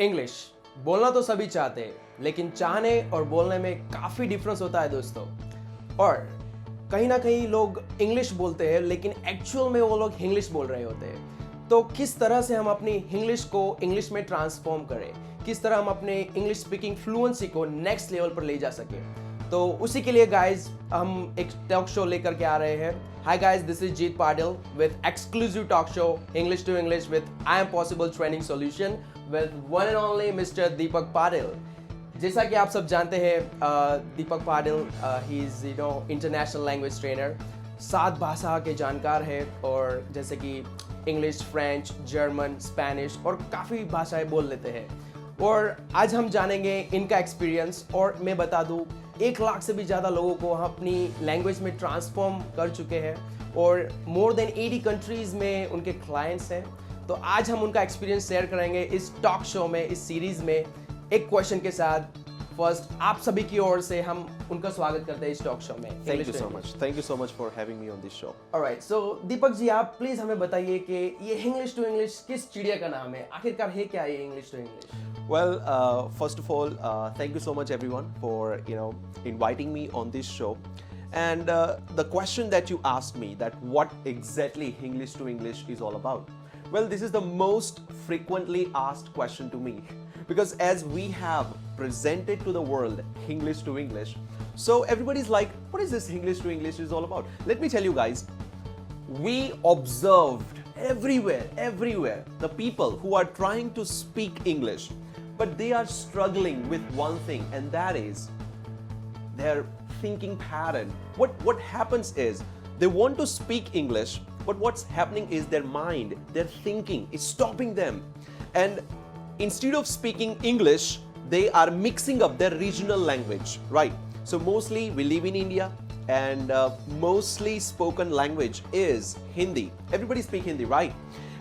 English बोलना तो सभी चाहते हैं, लेकिन चाहने और बोलने में काफ़ी डिफरेंस होता है दोस्तों। और कहीं ना कहीं लोग इंग्लिश बोलते हैं लेकिन एक्चुअल में वो लोग इंग्लिश बोल रहे होते हैं। तो किस तरह से हम अपनी इंग्लिश को इंग्लिश में ट्रांसफॉर्म करें, किस तरह हम अपने इंग्लिश स्पीकिंग फ्लुएंसी को नेक्स्ट लेवल पर ले जा सकें, तो उसी के लिए गाइज हम एक टॉक शो लेकर के आ रहे हैं। Hi guys, this is Jeet Patil with exclusive talk show English to English with I am possible training solution with one and only mister Deepak Patil. जैसा कि आप सब जानते हैं, Deepak Patil he is international language trainer, 7 भाषा के जानकार है, और जैसे कि इंग्लिश, फ्रेंच, जर्मन, स्पेनिश और काफ़ी भाषाएं बोल लेते हैं। और आज हम जानेंगे इनका एक्सपीरियंस, और मैं बता दूं 1 लाख से भी ज़्यादा लोगों को हम अपनी लैंग्वेज में ट्रांसफॉर्म कर चुके हैं और मोर देन 80 कंट्रीज़ में उनके क्लाइंट्स हैं। तो आज हम उनका एक्सपीरियंस शेयर करेंगे इस टॉक शो में, इस सीरीज़ में, एक क्वेश्चन के साथ। फर्स्ट, आप सभी की ओर से हम उनका स्वागत करते हैं इस टॉक शो में। Thank you so much. Thank you so much for having me on this show. Alright, so Deepak ji, आप प्लीज हमें बताइए कि ये इंग्लिश टू इंग्लिश किस चिड़िया का नाम है, आखिरकार है क्या ये English to English? Well, first of all, thank you so much everyone for inviting me on this show. And the question that you asked me, that what exactly English to English is all about. Well, this is the most frequently asked question to me, because as we have presented to the world English to English, so everybody's like, what is this English to English is all about? Let me tell you guys, we observed everywhere the people who are trying to speak English, but they are struggling with one thing, and that is their thinking pattern. What happens is they want to speak English, but what's happening is their mind, their thinking is stopping them, and instead of speaking English, they are mixing up their regional language, right? So mostly we live in India, and mostly spoken language is Hindi. Everybody speak Hindi, right?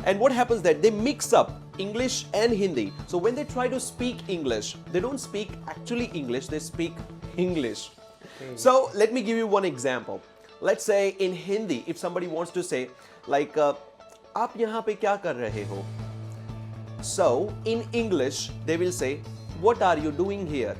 And what happens that they mix up English and Hindi. So when they try to speak English, they don't speak actually English, they speak English. Okay. So let me give you one example. Let's say in Hindi, if somebody wants to say like आप यहाँ पे क्या कर रहे हो? So in English they will say, what are you doing here?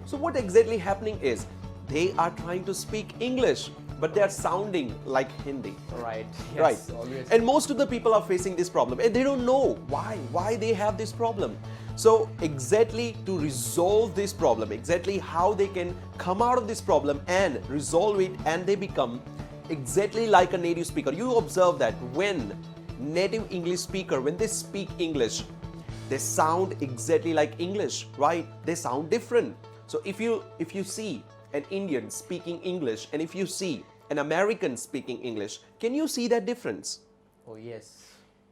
So what exactly happening is they are trying to speak English, but they are sounding like Hindi. Right. Yes, Right. obviously. And most of the people are facing this problem, and they don't know why they have this problem. So exactly to resolve this problem, exactly how they can come out of this problem and resolve it, and they become exactly like a native speaker. You observe that when native English speaker, when they speak English, they sound exactly like English, right? They sound different. So if you see an Indian speaking English and if you see an American speaking English, can you see that difference? Oh yes.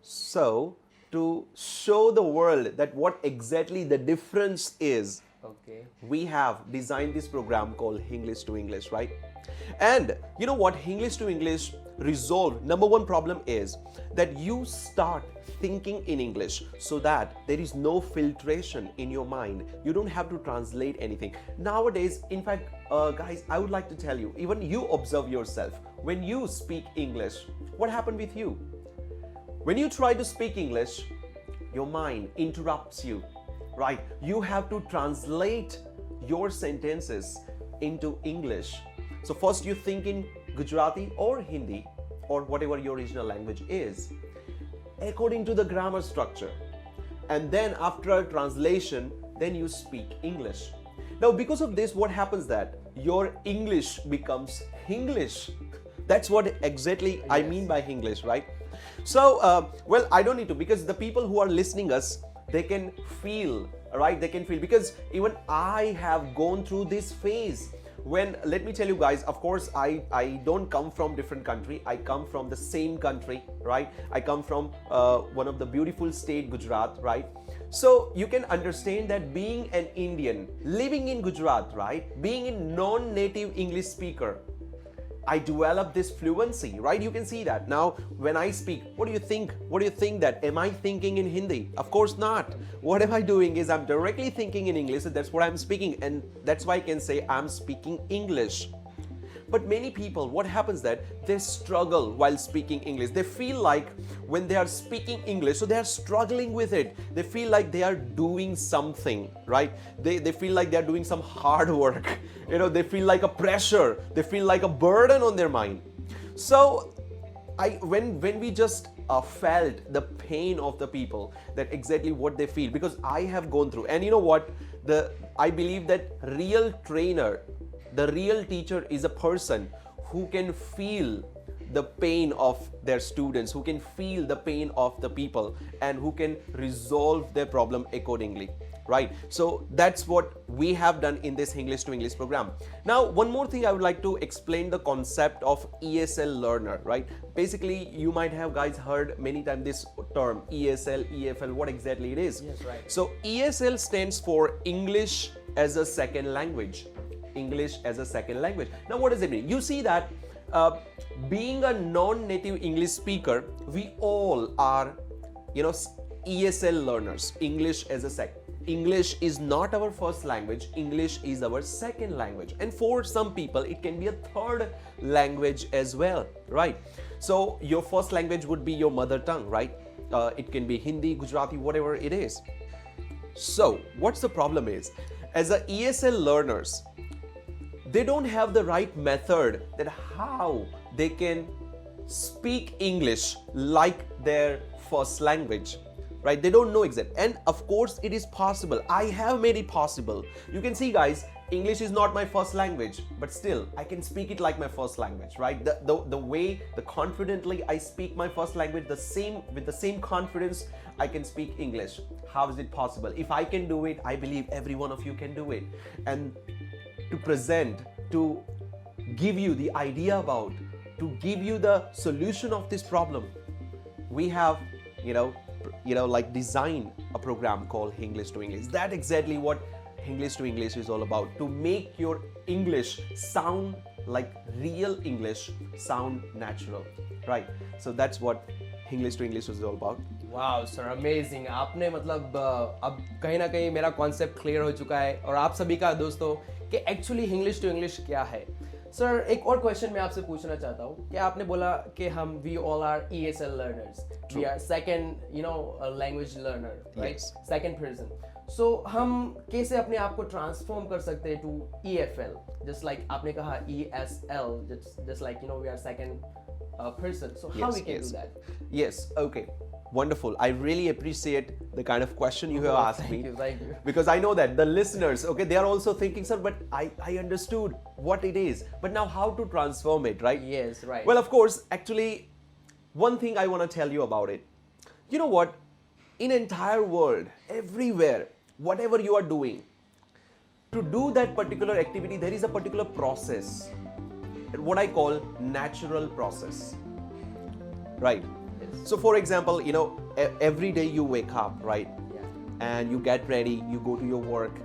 So to show the world that what exactly the difference is, Okay. we have designed this program called English to English, right? And you know what English to English resolve? Number one problem is that you start thinking in English so that there is no filtration in your mind. You don't have to translate anything. Nowadays, in fact, guys, I would like to tell you, even you observe yourself. When you speak English, what happened with you? When you try to speak English, your mind interrupts you, right? You have to translate your sentences into English. So first you think in Gujarati or Hindi or whatever your original language is, according to the grammar structure. And then after a translation, then you speak English. Now because of this, what happens that your English becomes English. That's what exactly I mean by English, right? So, well, I don't need to, because the people who are listening us, they can feel, right? They can feel, because even I have gone through this phase. When, let me tell you guys, of course, I don't come from different country. I come from the same country, right? I come from one of the beautiful state, Gujarat, right? So you can understand that being an Indian, living in Gujarat, right? Being a non-native English speaker, I developed this fluency, right? You can see that. Now, when I speak, what do you think? What do you think that? Am I thinking in Hindi? Of course not. What am I doing is I'm directly thinking in English, and that's what I'm speaking, and that's why I can say I'm speaking English. But many people, what happens that they struggle while speaking English. They feel like when they are speaking English, so they are struggling with it. They feel like they are doing something, right? They feel like they are doing some hard work. They feel like a pressure. They feel like a burden on their mind. So when we just felt the pain of the people, that exactly what they feel, because I have gone through, and you know what, I believe that real trainer, the real teacher is a person who can feel the pain of their students, who can feel the pain of the people, and who can resolve their problem accordingly, right? So that's what we have done in this English to English program. Now, one more thing I would like to explain the concept of ESL learner, right? Basically, you might have guys heard many times this term ESL, EFL, what exactly it is. Yes, right. So ESL stands for English as a second language. English as a second language. Now, what does it mean? You see that being a non-native English speaker, we all are, ESL learners. English as a second. English is not our first language. English is our second language. And for some people, it can be a third language as well, right? So your first language would be your mother tongue, right? It can be Hindi, Gujarati, whatever it is. So what's the problem is, as a ESL learners, they don't have the right method that how they can speak English like their first language, right? They don't know exactly. And of course, it is possible. I have made it possible. You can see, guys, English is not my first language, but still, I can speak it like my first language, right? The way, the confidently I speak my first language, with the same confidence, I can speak English. How is it possible? If I can do it, I believe every one of you can do it. And to present, to give you the idea about, to give you the solution of this problem, we have, like designed a program called English to English. That's exactly what English to English is all about, to make your English sound like real English, sound natural, right? So that's what English to English is all about. Wow sir, amazing. आपने मतलब अब कहीं ना कहीं मेरा concept clear हो चुका है, और आप सभी का दोस्तों, कि एक्चुअली इंग्लिश टू इंग्लिश क्या है। सर, एक और क्वेश्चन मैं आपसे पूछना चाहता हूँ कि आपने बोला कि we all are ESL learners, we are second language learner, right, second person. So हम कैसे अपने आप को ट्रांसफॉर्म कर सकते हैं टू EFL, जस्ट लाइक आपने कहा ESL, just like we are second person. So how we can do that? Yes, okay. Wonderful. I really appreciate the kind of question you have asked me. Thank you. Because I know that the listeners, okay, they are also thinking, sir, but I understood what it is. But now how to transform it, right? Yes, right. Well, of course, actually, one thing I want to tell you about it. You know what? In entire world, everywhere, whatever you are doing, to do that particular activity, there is a particular process. What I call natural process, right? Yes. So for example, every day you wake up, right? Yeah. And you get ready, you go to your work.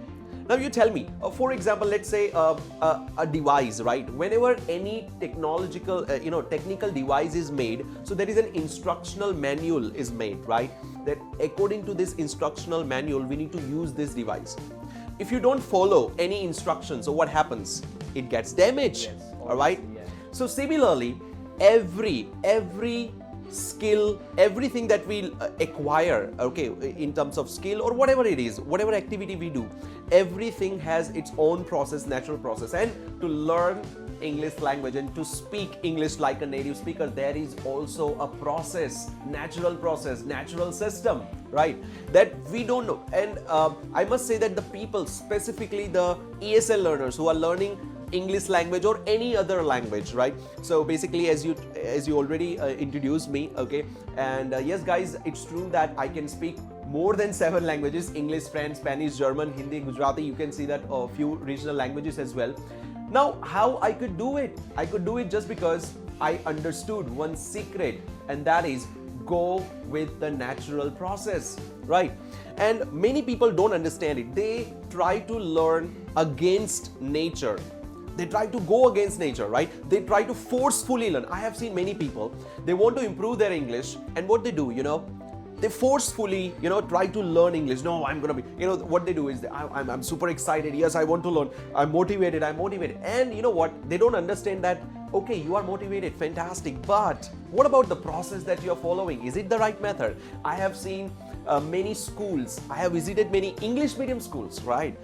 Now you tell me, for example, let's say a device, right? Whenever any technological, technical device is made, so there is an instructional manual is made, right? That according to this instructional manual, we need to use this device. If you don't follow any instructions, so what happens? It gets damaged. Yes. All right. Yeah. So similarly, every skill, everything that we acquire, okay, in terms of skill or whatever it is, whatever activity we do, everything has its own process, natural process. And to learn English language and to speak English like a native speaker, there is also a process, natural system, right? That we don't know. And I must say that the people, specifically the ESL learners who are learning English language or any other language, right? So basically, as you already introduced me, okay, and yes, guys, it's true that I can speak more than 7 languages: English, French, Spanish, German, Hindi, Gujarati. You can see that a few regional languages as well. Now, how I could do it? I could do it just because I understood one secret, and that is go with the natural process, right? And many people don't understand it. They try to learn against nature. They try to go against nature, right? They try to forcefully learn. I have seen many people, they want to improve their English, and what they do, they forcefully, try to learn English. No, I'm gonna be, what they do is I'm super excited. Yes, I want to learn. I'm motivated. And you know what? They don't understand that, okay, you are motivated, fantastic. But what about the process that you are following? Is it the right method? I have seen many schools. I have visited many English medium schools, right?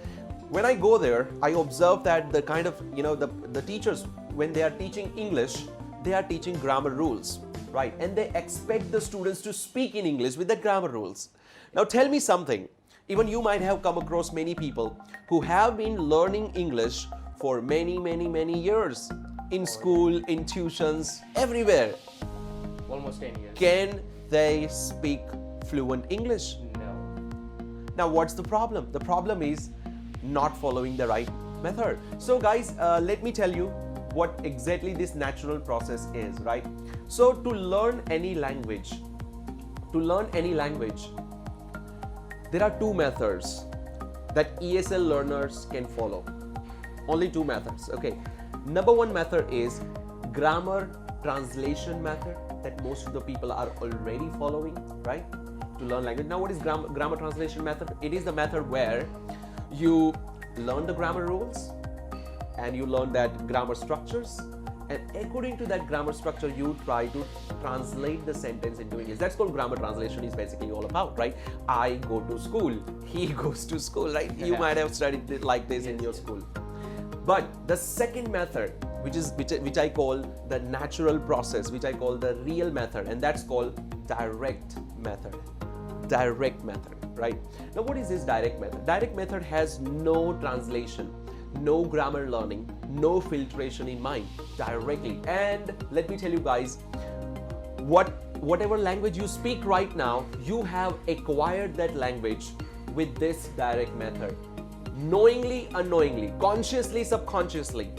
When I go there, I observe that the kind of, the teachers, when they are teaching English, they are teaching grammar rules, right? And they expect the students to speak in English with the grammar rules. Now tell me something. Even you might have come across many people who have been learning English for many, many, many years. In school, in tuitions, everywhere. Almost 10 years. Can they speak fluent English? No. Now what's the problem? The problem is not following the right method. So guys, let me tell you what exactly this natural process is, right? So to learn any language, there are two methods that ESL learners can follow. Only two methods, okay? Number one method is grammar translation method that most of the people are already following, right? To learn language. Now what is grammar translation method? It is the method where you learn the grammar rules and you learn that grammar structures, and according to that grammar structure you try to translate the sentence into English. That's what grammar translation is basically all about, right? I go to school, he goes to school, right? You might have studied it like this in your school. But the second method, which I call the natural process, which I call the real method, and that's called direct method. Direct method, right? Now what is this direct method? Direct method has no translation, no grammar learning, no filtration in mind, directly. And let me tell you guys, whatever language you speak right now, you have acquired that language with this direct method. Knowingly, unknowingly, consciously, subconsciously,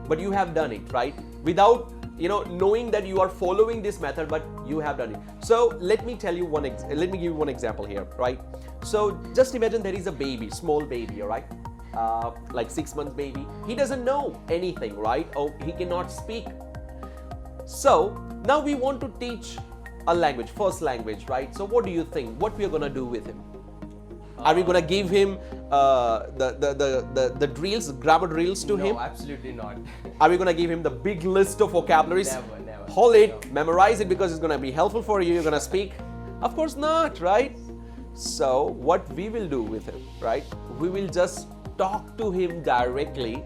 but you have done it, right? Without knowing that you are following this method, but you have done it. So let me give you one example here, right? So just imagine there is a baby, small baby, all right? Like 6 months baby. He doesn't know anything, right? Oh, he cannot speak. So now we want to teach a language, first language, right? So what do you think? What we are gonna do with him? Are we gonna give him the drills, grammar drills to him? No, absolutely not. Are we gonna give him the big list of vocabularies? Never. Hold it, memorize it because it's gonna be helpful for you. You're gonna speak? Of course not, right? So what we will do with him, right? We will just talk to him directly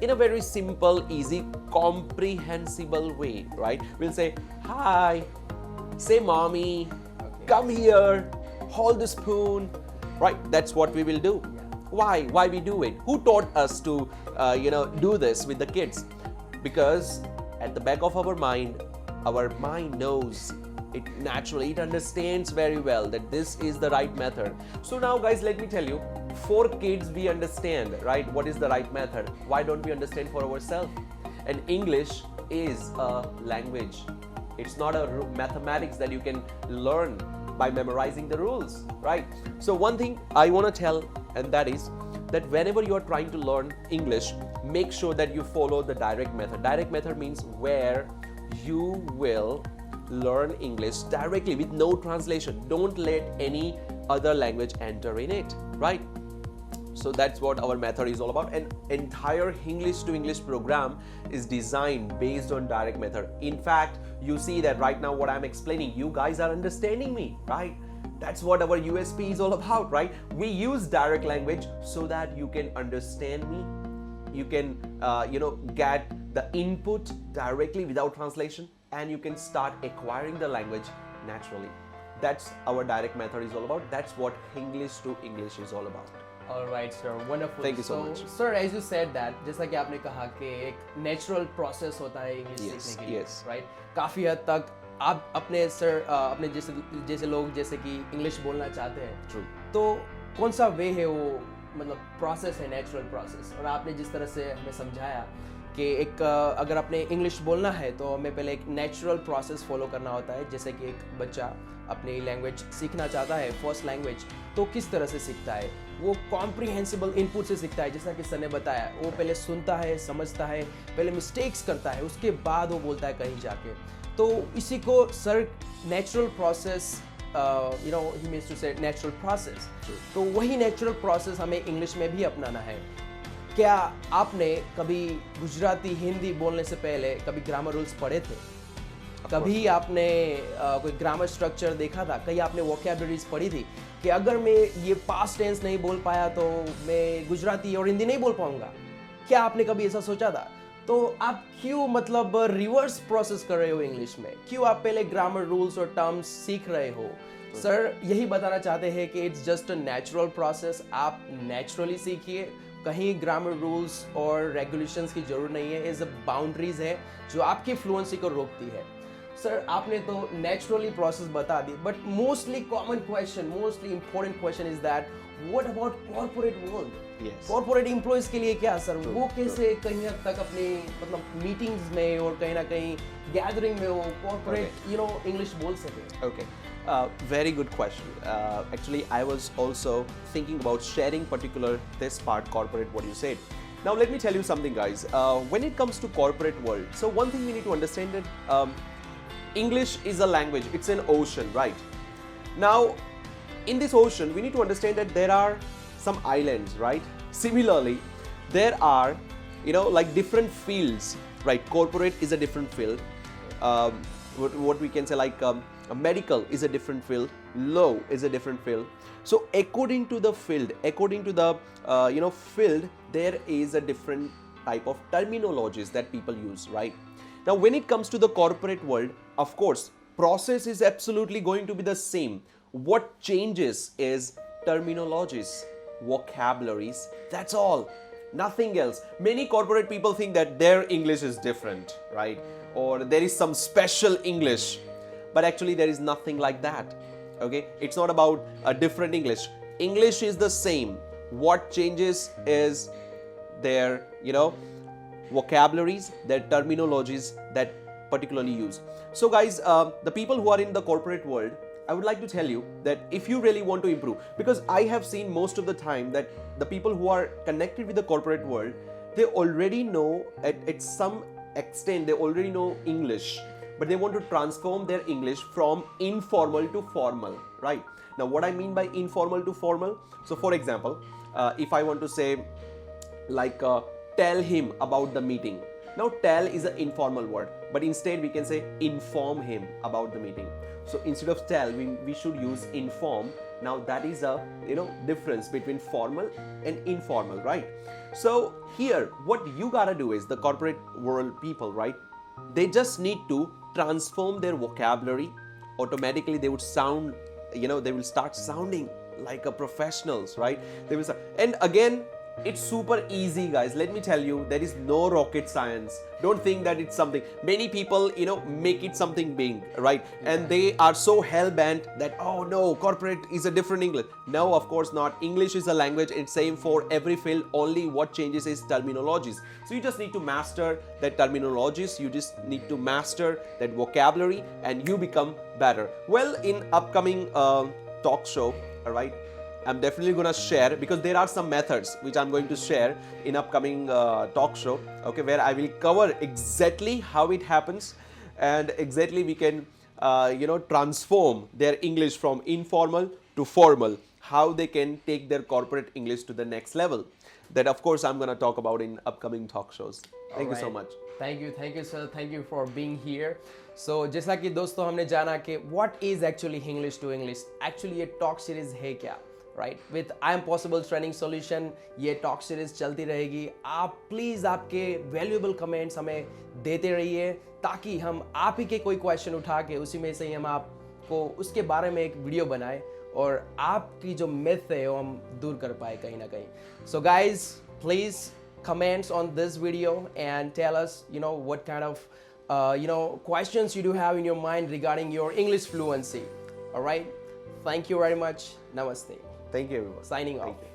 in a very simple, easy, comprehensible way, right? We'll say, hi, say mommy, come here, hold the spoon, right? That's what we will do. Yeah. Why we do it? Who taught us to do this with the kids? Because at the back of our mind knows it naturally, it understands very well that this is the right method. So now guys, let me tell you, for kids we understand, right, what is the right method. Why don't we understand for ourselves? And English is a language. It's not a mathematics that you can learn by memorizing the rules, right? So one thing I want to tell, and that is that whenever you are trying to learn English, make sure that you follow the direct method. Direct method means where you will learn English directly with no translation. Don't let any other language enter in it, right? So that's what our method is all about. An entire English to English program is designed based on direct method. In fact, you see that right now what I'm explaining, you guys are understanding me, right? That's what our USP is all about, right? We use direct language so that you can understand me. You can, get the input directly without translation, and you can start acquiring the language naturally. That's our direct method is all about. That's what English to English is all about. All right, sir. Wonderful. Thank you so much. Sir, as you said that, जैसा कि आपने कहा कि एक natural process होता है English सीखने के लिए, right? काफी हद तक आप अपने जैसे लोग जैसे कि इंग्लिश बोलना चाहते हैं, True. तो कौन सा वे है वो, मतलब प्रोसेस है, नेचुरल प्रोसेस। और आपने जिस तरह से हमें समझाया कि अगर आपने इंग्लिश बोलना है तो हमें पहले एक नेचुरल प्रोसेस फॉलो करना होता है। जैसे कि एक बच्चा अपनी लैंग्वेज सीखना चाहता है, फर्स्ट लैंग्वेज, तो किस तरह से सीखता है, वो कॉम्प्रिहेंसिबल इनपुट से सीखता है। जैसा कि सर ने बताया, वो पहले सुनता है, समझता है, पहले मिस्टेक्स करता है, उसके बाद वो बोलता है कहीं जाके। तो इसी को sir natural process you know he means to say natural process, तो वही नेचुरल प्रोसेस हमें इंग्लिश में भी अपनाना है। क्या आपने कभी गुजराती हिंदी बोलने से पहले कभी ग्रामर रूल्स पढ़े थे? कभी आपने कोई ग्रामर स्ट्रक्चर देखा था? कहीं आपने वोकैबुलरीज पढ़ी थी कि अगर मैं ये पास्ट टेंस नहीं बोल पाया तो मैं गुजराती और हिंदी नहीं बोल पाऊंगा? क्या आपने कभी ऐसा सोचा था? तो आप क्यों मतलब रिवर्स प्रोसेस कर रहे हो इंग्लिश में? क्यों आप पहले ग्रामर रूल्स और टर्म्स सीख रहे हो? सर यही बताना चाहते हैं कि it's just a natural process, आप नेचुरली सीखिए, कहीं ग्रामर रूल्स और रेगुलेशंस की जरूरत नहीं है, इज बाउंड्रीज है जो आपकी फ्लुएंसी को रोकती है। सर आपने तो नेचुरली प्रोसेस बता दी, but mostly common question, mostly important question is that what about corporate world? Corporate employees के लिए क्या सर? वो कैसे कहीं हद तक अपनी मतलब मीटिंग्स में और कहीं ना कहीं गैदरिंग में वो कॉर्पोरेट यू नो इंग्लिश बोल सके? Okay, very good question. Actually, I was also thinking about sharing particular this part, corporate, what you said. Now, let me tell you something, guys. When it comes to corporate world, so one thing we need to understand that English is a language. It's an ocean, right? Now, in this ocean, we need to understand that there are some islands, right? Similarly, there are, you know, like different fields, right? Corporate is a different field. What we can say, like medical is a different field, law is a different field. So according to the field, according to the field, there is a different type of terminologies that people use, right? Now when it comes to the corporate world, of course process is absolutely going to be the same. What changes is terminologies, vocabularies, that's all, nothing else. Many corporate people think that their English is different, right? Or there is some special English, but actually there is nothing like that. Okay, it's not about a different English. English is the same. What changes is their vocabularies, their terminologies that particularly use. So guys, the people who are in the corporate world, I would like to tell you that if you really want to improve, because I have seen most of the time that the people who are connected with the corporate world, they already know at some extent, they already know English, but they want to transform their English from informal to formal, right? Now what I mean by informal to formal, so for example, if I want to say like tell him about the meeting. Now tell is an informal word, but instead we can say inform him about the meeting. So instead of tell, we should use inform. Now that is a difference between formal and informal, right? So here what you gotta do is the corporate world people, right? They just need to transform their vocabulary. Automatically they would sound, they will start sounding like a professionals, right? They will start, and again, it's super easy, guys. Let me tell you, there is no rocket science. Don't think that it's something. Many people, make it something big, right? And they are so hell-bent that, oh no, corporate is a different English. No, of course not. English is a language. It's same for every field. Only what changes is terminologies. So you just need to master that terminologies. You just need to master that vocabulary and you become better. Well, in upcoming talk show, all right, I'm definitely going to share, because there are some methods which I'm going to share in upcoming talk show, okay, where I will cover exactly how it happens and exactly we can, transform their English from informal to formal, how they can take their corporate English to the next level. That of course I'm going to talk about in upcoming talk shows. Thank you so much. Thank you sir, thank you for being here. So जैसा कि दोस्तों हमने जाना कि what is actually English to English, actually ये talk series है क्या, right? With I am possible training solution ये टॉक सीरीज चलती रहेगी। आप प्लीज़ आपके वैल्यूएबल कमेंट्स हमें देते रहिए ताकि हम आप ही के कोई क्वेश्चन उठा के उसी में से ही हम आपको उसके बारे में एक वीडियो बनाए और आपकी जो मिथ है वो हम दूर कर पाए कहीं ना कहीं। So guys please comments on this video and tell us what kind of questions you do have in your mind regarding your English fluency. All right, thank you very much. Namaste. Thank you everyone. Signing off.